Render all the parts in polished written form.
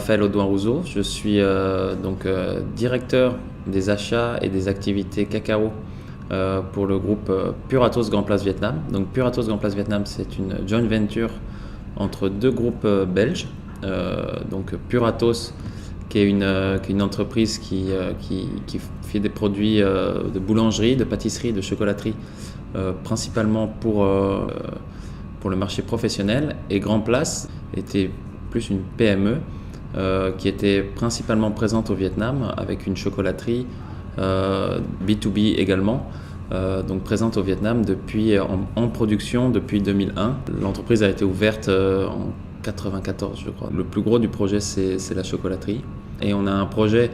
Raphaël Audouin-Rousseau, je suis directeur des achats et des activités cacao pour le groupe Puratos Grand Place Vietnam. Donc Puratos Grand Place Vietnam, c'est une joint venture entre deux groupes belges. Donc Puratos, qui est une entreprise qui fait des produits de boulangerie, de pâtisserie, de chocolaterie, principalement pour le marché professionnel. Et Grand Place était plus une PME qui était principalement présente au Vietnam avec une chocolaterie B2B également, donc présente au Vietnam en production depuis 2001. L'entreprise a été ouverte en 1994, je crois. Le plus gros du projet, c'est la chocolaterie. Et on a un projet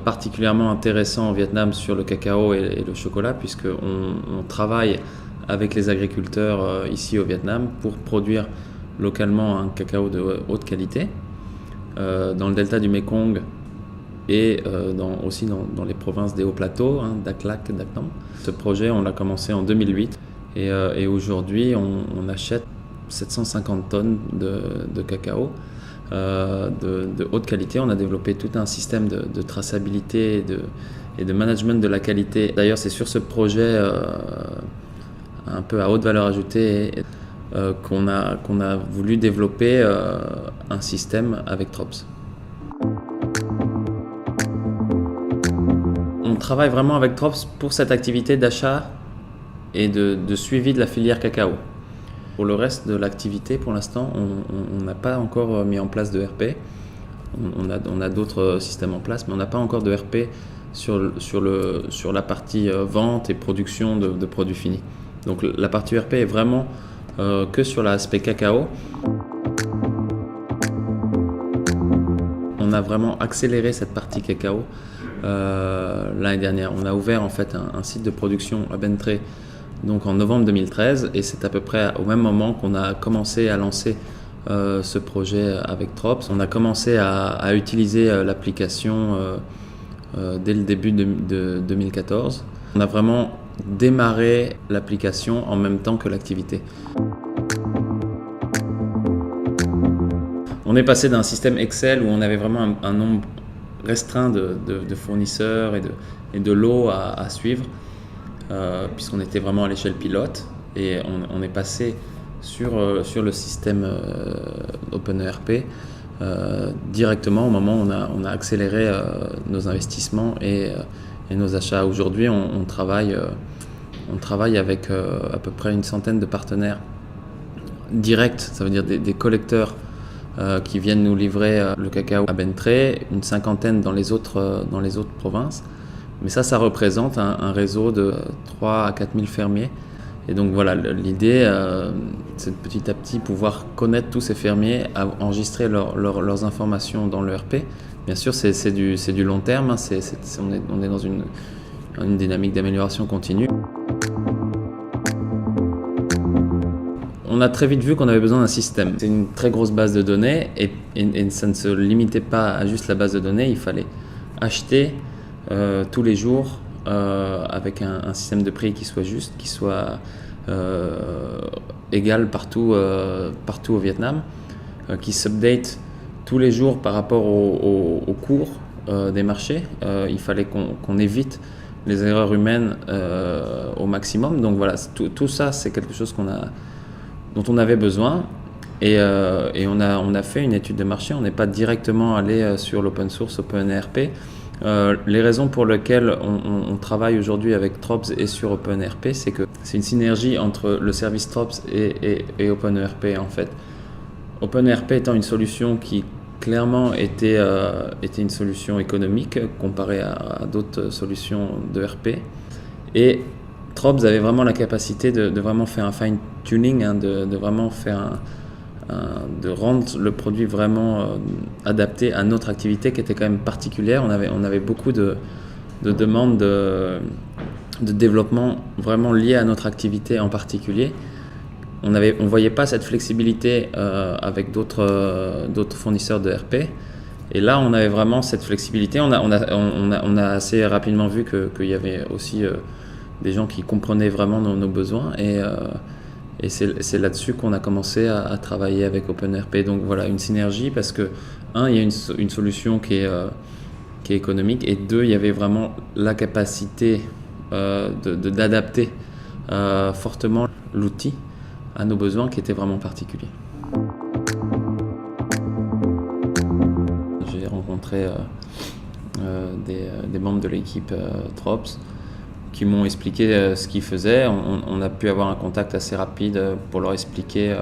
particulièrement intéressant au Vietnam sur le cacao et le chocolat, puisqu'on travaille avec les agriculteurs ici au Vietnam pour produire localement un cacao de haute qualité dans le delta du Mekong et aussi dans les provinces des hauts plateaux, Dak Lak, Dak Nam. Ce projet, on l'a commencé en 2008 et aujourd'hui, on achète 750 tonnes de cacao de haute qualité. On a développé tout un système de traçabilité et de management de la qualité. D'ailleurs, c'est sur ce projet un peu à haute valeur ajoutée qu'on a voulu développer un système avec Trops. On travaille vraiment avec Trops pour cette activité d'achat et de suivi de la filière cacao. Pour le reste de l'activité, pour l'instant, on n'a pas encore mis en place de RP. On a d'autres systèmes en place, mais on n'a pas encore de RP sur la partie vente et production de produits finis. Donc la partie RP est vraiment que sur l'aspect cacao. On a vraiment accéléré cette partie cacao l'année dernière. On a ouvert en fait un site de production à Bến Tre donc en novembre 2013, et c'est à peu près au même moment qu'on a commencé à lancer ce projet avec Trops. On a commencé à utiliser l'application dès le début de 2014. On a vraiment démarrer l'application en même temps que l'activité. On est passé d'un système Excel où on avait vraiment un nombre restreint de fournisseurs et de lots à suivre, puisqu'on était vraiment à l'échelle pilote, et on est passé sur le système OpenERP directement au moment où on a accéléré nos investissements et nos achats. Aujourd'hui, on travaille avec à peu près une centaine de partenaires directs, ça veut dire des collecteurs qui viennent nous livrer le cacao à Bến Tre, une cinquantaine dans les autres provinces. Mais ça représente un réseau de 3 à 4 000 fermiers. Et donc voilà, l'idée, c'est de petit à petit pouvoir connaître tous ces fermiers, enregistrer leurs informations dans l'ERP. Bien sûr, c'est du long terme, on est dans une dynamique d'amélioration continue. On a très vite vu qu'on avait besoin d'un système. C'est une très grosse base de données et ça ne se limitait pas à juste la base de données. Il fallait acheter tous les jours avec un système de prix qui soit juste, qui soit égal partout au Vietnam, qui s'update tous les jours par rapport au cours des marchés. Il fallait qu'on évite les erreurs humaines au maximum. Donc voilà, tout ça, c'est quelque chose dont on avait besoin. Et on a fait une étude de marché. On n'est pas directement allé sur l'open source OpenERP. Les raisons pour lesquelles on travaille aujourd'hui avec Trops et sur OpenERP, c'est que c'est une synergie entre le service Trops et OpenERP en fait. OpenERP étant une solution qui clairement était une solution économique comparée à d'autres solutions d'ERP, et Trops avait vraiment la capacité de vraiment faire un fine tuning, de vraiment faire de rendre le produit vraiment adapté à notre activité qui était quand même particulière. On avait beaucoup de demandes de développement vraiment liées à notre activité en particulier. On voyait pas cette flexibilité avec d'autres fournisseurs de RP. Et là, on avait vraiment cette flexibilité. On a assez rapidement vu qu'il y avait aussi des gens qui comprenaient vraiment nos besoins. Et c'est là-dessus qu'on a commencé à travailler avec OpenRP. Donc voilà, une synergie parce que, un, il y a une solution qui est économique, et deux, il y avait vraiment la capacité d'adapter fortement l'outil à nos besoins qui étaient vraiment particuliers. J'ai rencontré des membres de l'équipe Trops qui m'ont expliqué ce qu'ils faisaient. On a pu avoir un contact assez rapide pour leur expliquer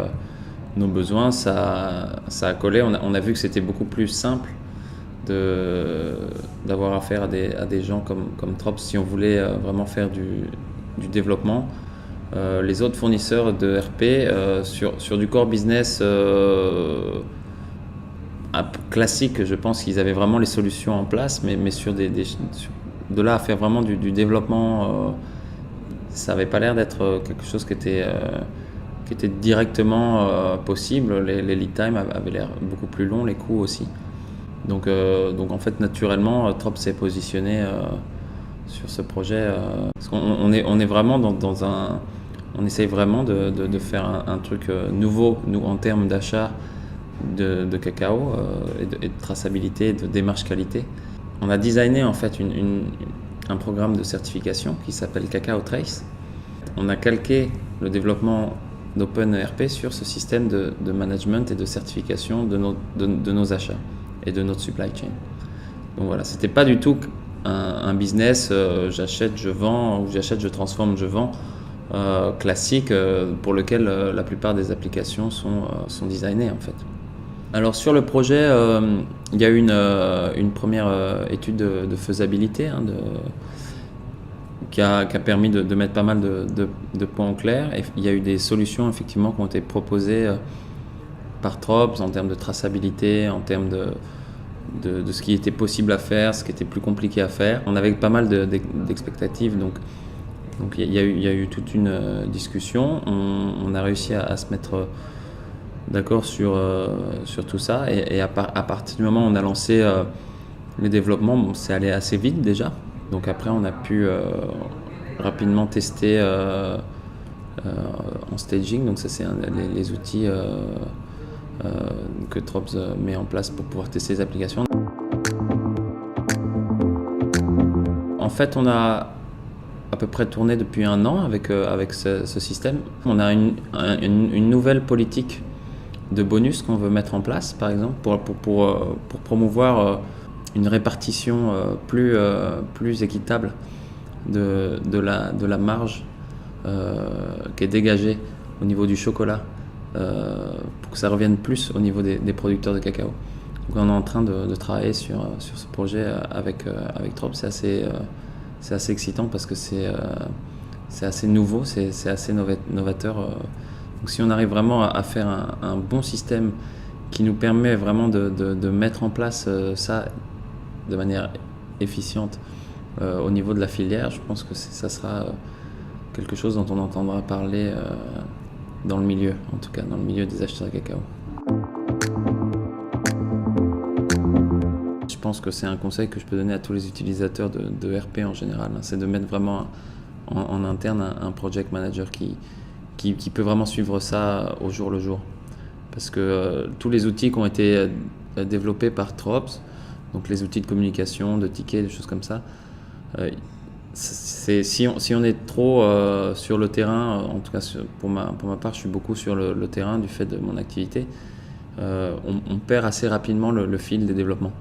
nos besoins. Ça a collé. On a vu que c'était beaucoup plus simple d'avoir affaire à des gens comme Trops si on voulait vraiment faire du développement. Les autres fournisseurs de RP sur du core business classique, je pense qu'ils avaient vraiment les solutions en place, mais sur de là à faire vraiment du développement, ça n'avait pas l'air d'être quelque chose qui était directement possible. Les lead time avaient l'air beaucoup plus longs, les coûts aussi. Donc en fait, naturellement, Trop s'est positionné sur ce projet. Parce on est vraiment dans un... On essaye vraiment de faire un truc nouveau, nous, en termes d'achat de cacao et de traçabilité, de démarche qualité. On a designé en fait un programme de certification qui s'appelle Cacao Trace. On a calqué le développement d'OpenERP sur ce système de management et de certification de nos achats et de notre supply chain. Donc voilà, c'était pas du tout un business j'achète, je vends, ou j'achète, je transforme, je vends classique pour lequel la plupart des applications sont designées en fait. Alors sur le projet, il y a eu une première étude de faisabilité qui a permis de mettre pas mal de points au clair. Et il y a eu des solutions effectivement qui ont été proposées par Trops en termes de traçabilité, en termes de ce qui était possible à faire, ce qui était plus compliqué à faire. On avait pas mal d'expectatives, donc il y a eu toute une discussion. On a réussi à se mettre d'accord sur tout ça, et à partir du moment où on a lancé le développement, c'est allé assez vite déjà. Donc après on a pu rapidement tester en staging. Donc ça c'est les outils que Trops met en place pour pouvoir tester les applications. En fait, on a à peu près tourné depuis 1 an avec ce système. On a une nouvelle politique de bonus qu'on veut mettre en place, par exemple, pour promouvoir une répartition plus équitable de la marge qui est dégagée au niveau du chocolat, pour que ça revienne plus au niveau des producteurs de cacao. Donc on est en train de travailler sur ce projet avec Trop. C'est assez excitant parce que c'est assez nouveau, c'est assez novateur. Donc si on arrive vraiment à faire un bon système qui nous permet vraiment de mettre en place ça de manière efficiente au niveau de la filière, je pense que ça sera quelque chose dont on entendra parler dans le milieu, en tout cas dans le milieu des acheteurs de cacao. Je pense que c'est un conseil que je peux donner à tous les utilisateurs de RP en général, c'est de mettre vraiment en interne un project manager qui peut vraiment suivre ça au jour le jour. Parce que tous les outils qui ont été développés par Trops, donc les outils de communication, de tickets, des choses comme ça, si on est trop sur le terrain, en tout cas pour ma part, je suis beaucoup sur le terrain du fait de mon activité, on perd assez rapidement le fil des développements.